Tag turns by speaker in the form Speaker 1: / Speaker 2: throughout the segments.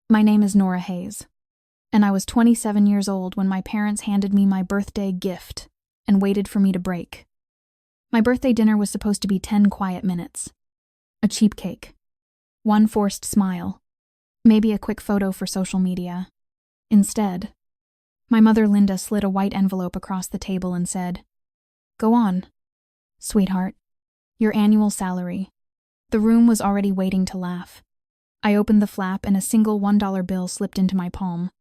Speaker 1: My name is Nora Hayes, and I was 27 years old when my parents handed me my birthday gift and waited for me to break. My birthday dinner was supposed to be 10 quiet minutes. A cheap cake. One forced smile. Maybe a quick photo for social media. Instead, my mother Linda slid a white envelope across the table and said, "Go on, sweetheart. Your annual salary." The room was already waiting to laugh. I opened the flap and a single $1 bill slipped into my palm,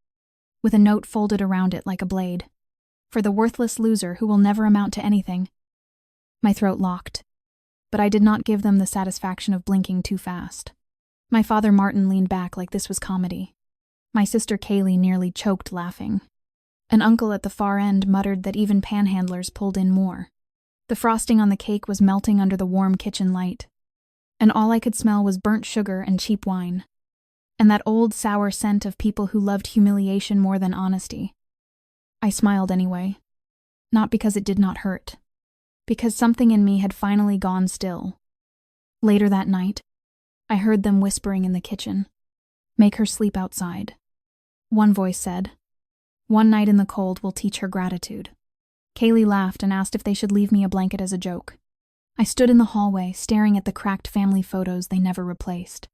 Speaker 1: with a note folded around it like a blade. For the worthless loser who will never amount to anything. My throat locked, but I did not give them the satisfaction of blinking too fast. My father Martin leaned back like this was comedy. My sister Kaylee nearly choked laughing. An uncle at the far end muttered that even panhandlers pulled in more. The frosting on the cake was melting under the warm kitchen light, and all I could smell was burnt sugar and cheap wine, and that old sour scent of people who loved humiliation more than honesty. I smiled anyway, not because it did not hurt, because something in me had finally gone still. Later that night, I heard them whispering in the kitchen. "Make her sleep outside." One voice said, "One night in the cold will teach her gratitude." Kaylee laughed and asked if they should leave me a blanket as a joke. I stood in the hallway, staring at the cracked family photos they never replaced.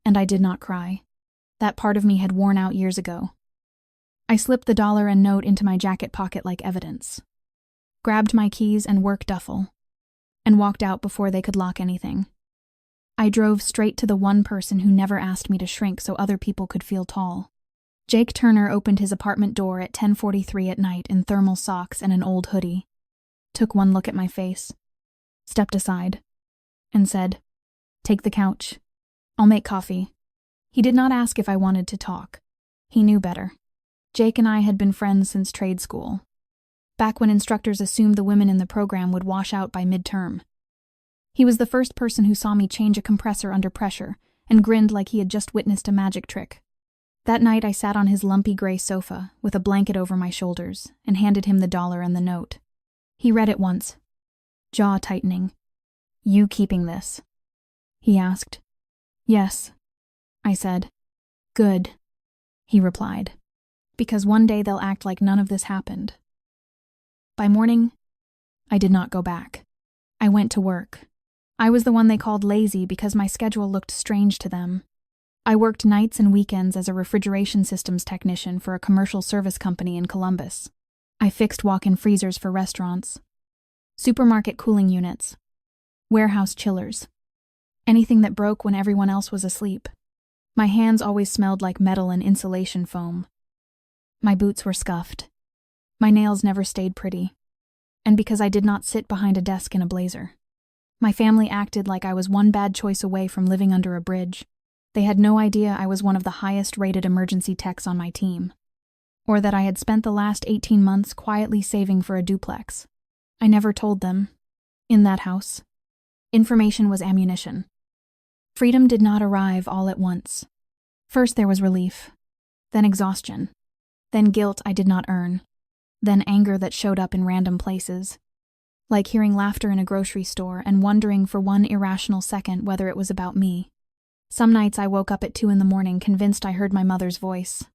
Speaker 1: And I did not cry. That part of me had worn out years ago. I slipped the dollar and note into my jacket pocket like evidence, grabbed my keys and work duffel, and walked out before they could lock anything. I drove straight to the one person who never asked me to shrink so other people could feel tall. Jake Turner opened his apartment door at 10:43 at night in thermal socks and an old hoodie, took one look at my face, stepped aside, and said, "Take the couch. I'll make coffee." He did not ask if I wanted to talk. He knew better. Jake and I had been friends since trade school, back when instructors assumed the women in the program would wash out by midterm. He was the first person who saw me change a compressor under pressure and grinned like he had just witnessed a magic trick. That night I sat on his lumpy gray sofa with a blanket over my shoulders and handed him the dollar and the note. He read it once, jaw tightening. "You keeping this?" he asked. "Yes," I said. "Good," he replied, "because one day they'll act like none of this happened." By morning, I did not go back. I went to work. I was the one they called lazy because my schedule looked strange to them. I worked nights and weekends as a refrigeration systems technician for a commercial service company in Columbus. I fixed walk-in freezers for restaurants, supermarket cooling units, warehouse chillers, anything that broke when everyone else was asleep. My hands always smelled like metal and insulation foam. My boots were scuffed. My nails never stayed pretty. And because I did not sit behind a desk in a blazer. My family acted like I was one bad choice away from living under a bridge. They had no idea I was one of the highest-rated emergency techs on my team, or that I had spent the last 18 months quietly saving for a duplex. I never told them. In that house, information was ammunition. Freedom did not arrive all at once. First there was relief, then exhaustion, then guilt I did not earn, then anger that showed up in random places, like hearing laughter in a grocery store and wondering for one irrational second whether it was about me. Some nights I woke up at 2 a.m. convinced I heard my mother's voice,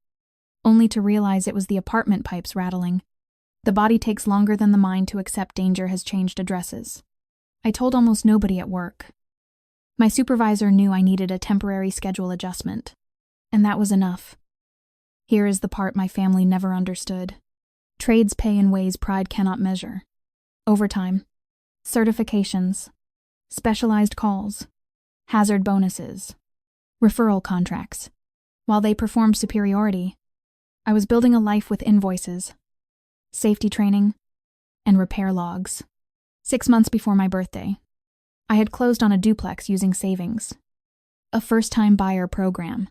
Speaker 1: only to realize it was the apartment pipes rattling. The body takes longer than the mind to accept danger has changed addresses. I told almost nobody at work. My supervisor knew I needed a temporary schedule adjustment, and that was enough. Here is the part my family never understood. Trades pay in ways pride cannot measure. Overtime, certifications, specialized calls, hazard bonuses, referral contracts. While they performed superiority, I was building a life with invoices, safety training, and repair logs. 6 months before my birthday, I had closed on a duplex using savings, a first-time buyer program,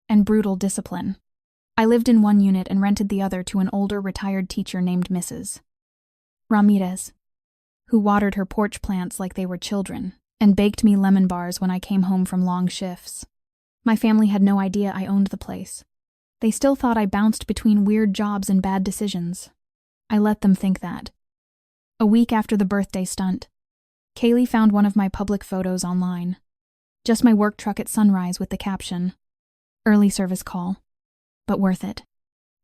Speaker 1: and brutal discipline. I lived in one unit and rented the other to an older retired teacher named Mrs. Ramirez, who watered her porch plants like they were children and baked me lemon bars when I came home from long shifts. My family had no idea I owned the place. They still thought I bounced between weird jobs and bad decisions. I let them think that. A week after the birthday stunt, Kaylee found one of my public photos online. Just my work truck at sunrise with the caption, Early service call. But worth it.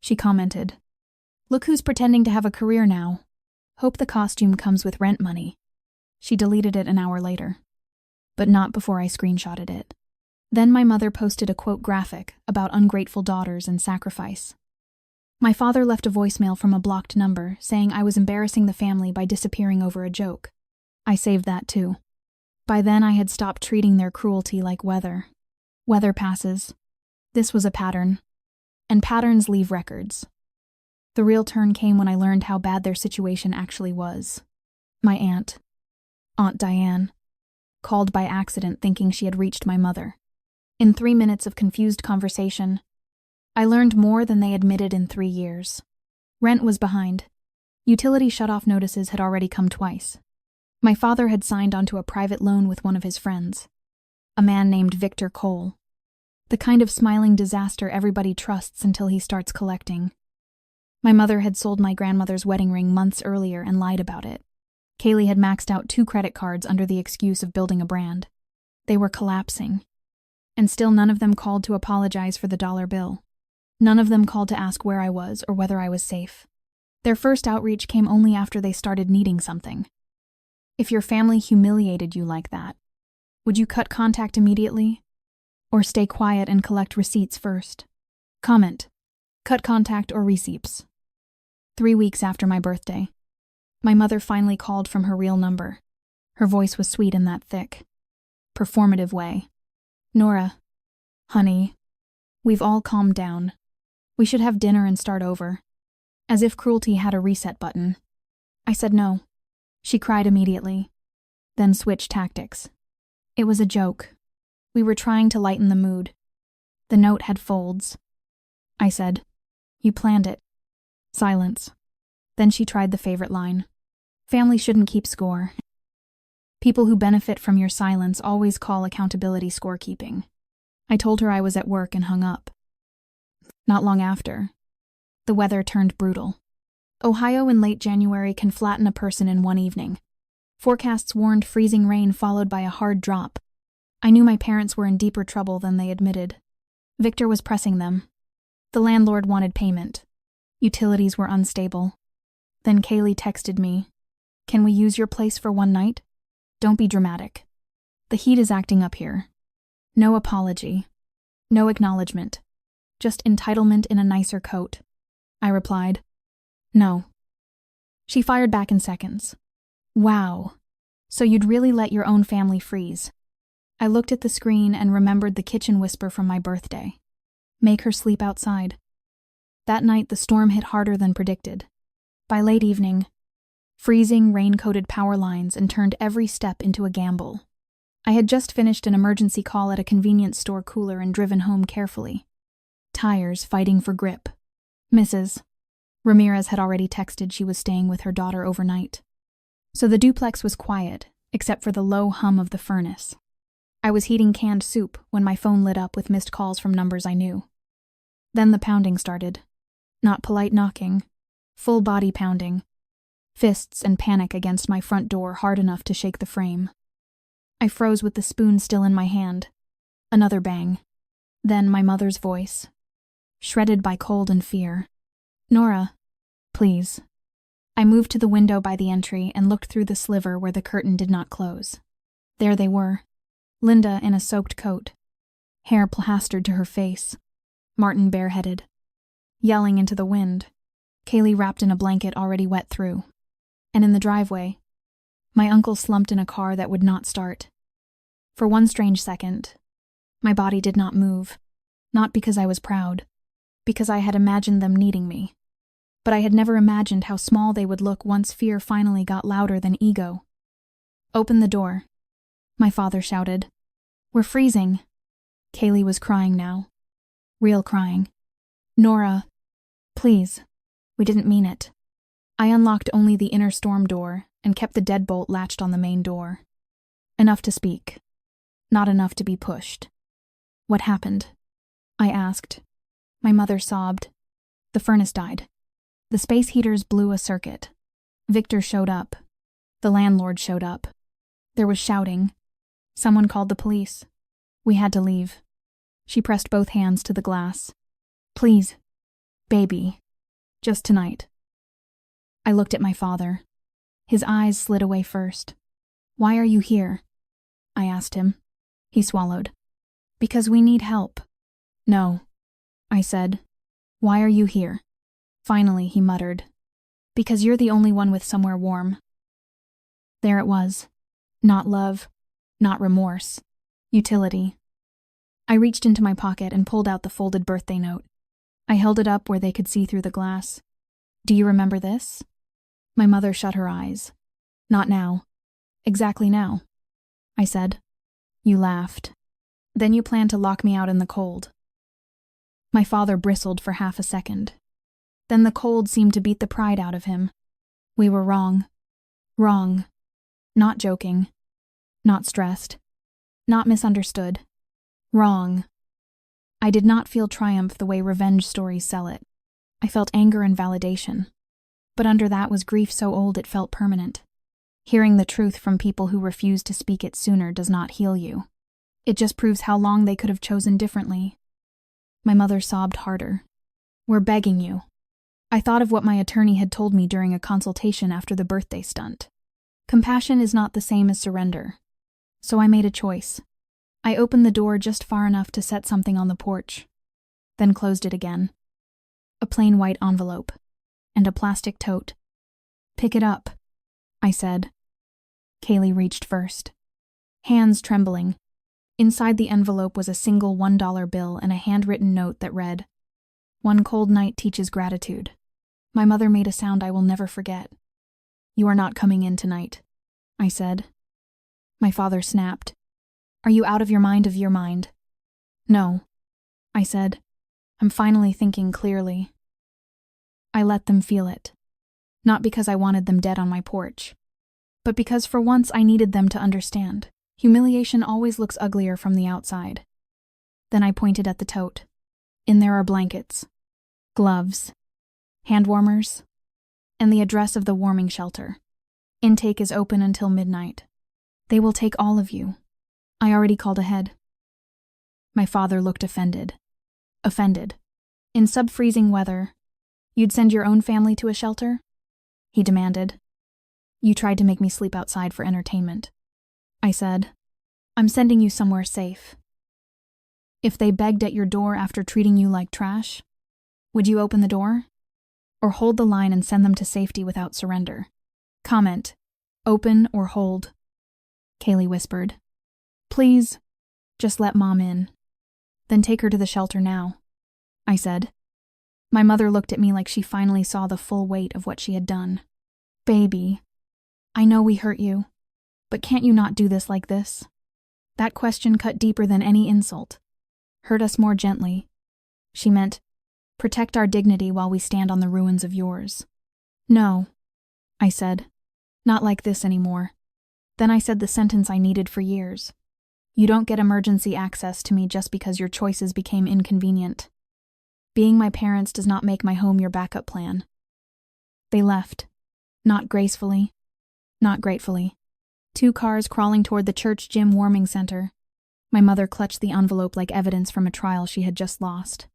Speaker 1: She commented. Look who's pretending to have a career now. Hope the costume comes with rent money. She deleted it an hour later. But not before I screenshotted it. Then my mother posted a quote graphic about ungrateful daughters and sacrifice. My father left a voicemail from a blocked number saying I was embarrassing the family by disappearing over a joke. I saved that too. By then I had stopped treating their cruelty like weather. Weather passes. This was a pattern. And patterns leave records. The real turn came when I learned how bad their situation actually was. My aunt, Aunt Diane, called by accident thinking she had reached my mother. In 3 minutes of confused conversation, I learned more than they admitted in 3 years. Rent was behind. Utility shut-off notices had already come twice. My father had signed onto a private loan with one of his friends, a man named Victor Cole. The kind of smiling disaster everybody trusts until he starts collecting. My mother had sold my grandmother's wedding ring months earlier and lied about it. Kaylee had maxed out 2 credit cards under the excuse of building a brand. They were collapsing. And still none of them called to apologize for the dollar bill. None of them called to ask where I was or whether I was safe. Their first outreach came only after they started needing something. If your family humiliated you like that, would you cut contact immediately? Or stay quiet and collect receipts first? Comment. Cut contact or receipts. 3 weeks after my birthday, my mother finally called from her real number. Her voice was sweet in that thick, performative way. Nora, honey, we've all calmed down. We should have dinner and start over. As if cruelty had a reset button. I said no. She cried immediately, then switched tactics. It was a joke. We were trying to lighten the mood. The note had folds. I said, you planned it. Silence. Then she tried the favorite line. Family shouldn't keep score. People who benefit from your silence always call accountability scorekeeping. I told her I was at work and hung up. Not long after, the weather turned brutal. Ohio in late January can flatten a person in one evening. Forecasts warned freezing rain followed by a hard drop. I knew my parents were in deeper trouble than they admitted. Victor was pressing them. The landlord wanted payment. Utilities were unstable. Then Kaylee texted me, "Can we use your place for one night? Don't be dramatic. The heat is acting up here." No apology. No acknowledgement. Just entitlement in a nicer coat. I replied, "No." She fired back in seconds. "Wow. So you'd really let your own family freeze." I looked at the screen and remembered the kitchen whisper from my birthday. Make her sleep outside. That night the storm hit harder than predicted. By late evening, freezing rain-coated power lines and turned every step into a gamble. I had just finished an emergency call at a convenience store cooler and driven home carefully. Tires fighting for grip. Mrs. Ramirez had already texted she was staying with her daughter overnight. So the duplex was quiet, except for the low hum of the furnace. I was heating canned soup when my phone lit up with missed calls from numbers I knew. Then the pounding started. Not polite knocking. Full body pounding. Fists and panic against my front door hard enough to shake the frame. I froze with the spoon still in my hand. Another bang. Then my mother's voice. Shredded by cold and fear. "Nora, please." I moved to the window by the entry and looked through the sliver where the curtain did not close. There they were. Linda in a soaked coat. Hair plastered to her face. Martin bareheaded. Yelling into the wind. Kaylee wrapped in a blanket already wet through. And in the driveway, my uncle slumped in a car that would not start. For one strange second, my body did not move. Not because I was proud. Because I had imagined them needing me. But I had never imagined how small they would look once fear finally got louder than ego. "Open the door," my father shouted. "We're freezing." Kaylee was crying now. Real crying. "Nora, please. We didn't mean it." I unlocked only the inner storm door and kept the deadbolt latched on the main door. Enough to speak. Not enough to be pushed. "What happened?" I asked. My mother sobbed. "The furnace died. The space heaters blew a circuit. Victor showed up. The landlord showed up. There was shouting. Someone called the police. We had to leave." She pressed both hands to the glass. Please, baby, just tonight. I looked at my father. His eyes slid away first. Why are you here? I asked him. He swallowed. Because we need help. No, I said. Why are you here? Finally, he muttered. Because you're the only one with somewhere warm. There it was. Not love, not remorse. Utility. I reached into my pocket and pulled out the folded birthday note. I held it up where they could see through the glass. Do you remember this? My mother shut her eyes. Not now. Exactly now, I said. You laughed. Then you planned to lock me out in the cold. My father bristled for half a second. Then the cold seemed to beat the pride out of him. We were wrong. Wrong. Not joking. Not stressed. Not misunderstood. Wrong. I did not feel triumph the way revenge stories sell it. I felt anger and validation. But under that was grief so old it felt permanent. Hearing the truth from people who refuse to speak it sooner does not heal you. It just proves how long they could have chosen differently. My mother sobbed harder. We're begging you. I thought of what my attorney had told me during a consultation after the birthday stunt. Compassion is not the same as surrender. So I made a choice. I opened the door just far enough to set something on the porch, then closed it again. A plain white envelope, and a plastic tote. Pick it up, I said. Kaylee reached first. Hands trembling. Inside the envelope was a single $1 bill and a handwritten note that read, One cold night teaches gratitude. My mother made a sound I will never forget. You are not coming in tonight, I said. My father snapped. Are you out of your mind? No, I said. I'm finally thinking clearly. I let them feel it. Not because I wanted them dead on my porch, but because for once I needed them to understand. Humiliation always looks uglier from the outside. Then I pointed at the tote. In there are blankets, gloves, hand warmers, and the address of the warming shelter. Intake is open until midnight. They will take all of you. I already called ahead. My father looked offended. Offended. In sub-freezing weather, you'd send your own family to a shelter? He demanded. You tried to make me sleep outside for entertainment. I said, I'm sending you somewhere safe. If they begged at your door after treating you like trash, would you open the door? Or hold the line and send them to safety without surrender? Comment, open or hold. Kaylee whispered. Please, just let Mom in. Then take her to the shelter now, I said. My mother looked at me like she finally saw the full weight of what she had done. Baby, I know we hurt you, but can't you not do this like this? That question cut deeper than any insult. Hurt us more gently. She meant, protect our dignity while we stand on the ruins of yours. No, I said. Not like this anymore. Then I said the sentence I needed for years. You don't get emergency access to me just because your choices became inconvenient. Being my parents does not make my home your backup plan. They left. Not gracefully. Not gratefully. 2 cars crawling toward the church gym warming center. My mother clutched the envelope like evidence from a trial she had just lost.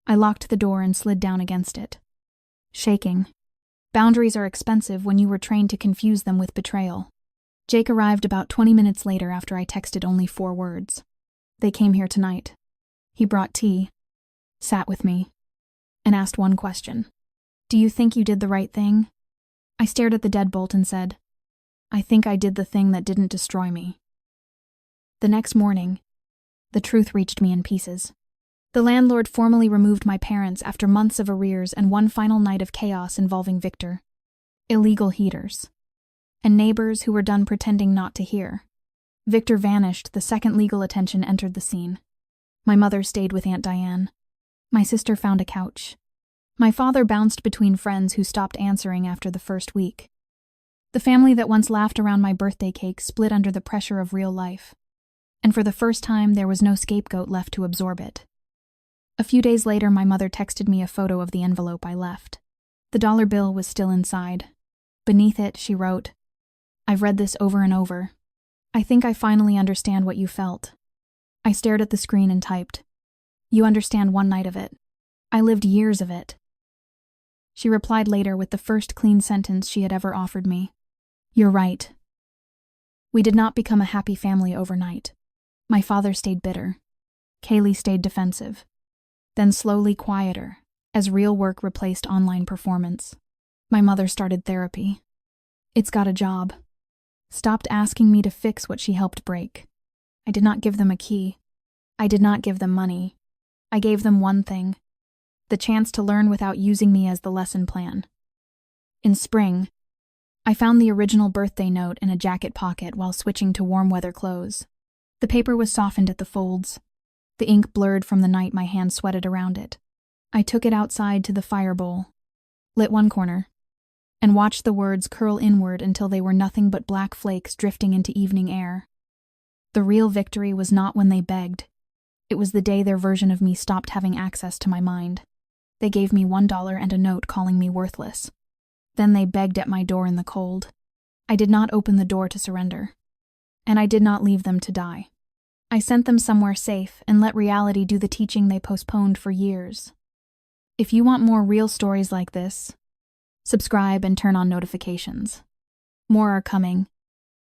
Speaker 1: I locked the door and slid down against it. Shaking. Boundaries are expensive when you were trained to confuse them with betrayal. Jake arrived about 20 minutes later after I texted only 4 words. They came here tonight. He brought tea, sat with me, and asked one question. Do you think you did the right thing? I stared at the deadbolt and said, I think I did the thing that didn't destroy me. The next morning, the truth reached me in pieces. The landlord formally removed my parents after months of arrears and one final night of chaos involving Victor. Illegal heaters. And neighbors who were done pretending not to hear. Victor vanished the second legal attention entered the scene. My mother stayed with Aunt Diane. My sister found a couch. My father bounced between friends who stopped answering after the first week. The family that once laughed around my birthday cake split under the pressure of real life. And for the first time, there was no scapegoat left to absorb it. A few days later, my mother texted me a photo of the envelope I left. The dollar bill was still inside. Beneath it, she wrote, I've read this over and over. I think I finally understand what you felt. I stared at the screen and typed, You understand one night of it. I lived years of it. She replied later with the first clean sentence she had ever offered me. You're right. We did not become a happy family overnight. My father stayed bitter. Kaylee stayed defensive. Then slowly quieter, as real work replaced online performance. My mother started therapy. It's got a job. Stopped asking me to fix what she helped break. I did not give them a key. I did not give them money. I gave them one thing: the chance to learn without using me as the lesson plan. In spring, I found the original birthday note in a jacket pocket while switching to warm weather clothes. The paper was softened at the folds. The ink blurred from the night my hand sweated around it. I took it outside to the fire bowl, lit one corner, and watched the words curl inward until they were nothing but black flakes drifting into evening air. The real victory was not when they begged. It was the day their version of me stopped having access to my mind. They gave me $1 and a note calling me worthless. Then they begged at my door in the cold. I did not open the door to surrender. And I did not leave them to die. I sent them somewhere safe and let reality do the teaching they postponed for years. If you want more real stories like this, subscribe and turn on notifications. More are coming,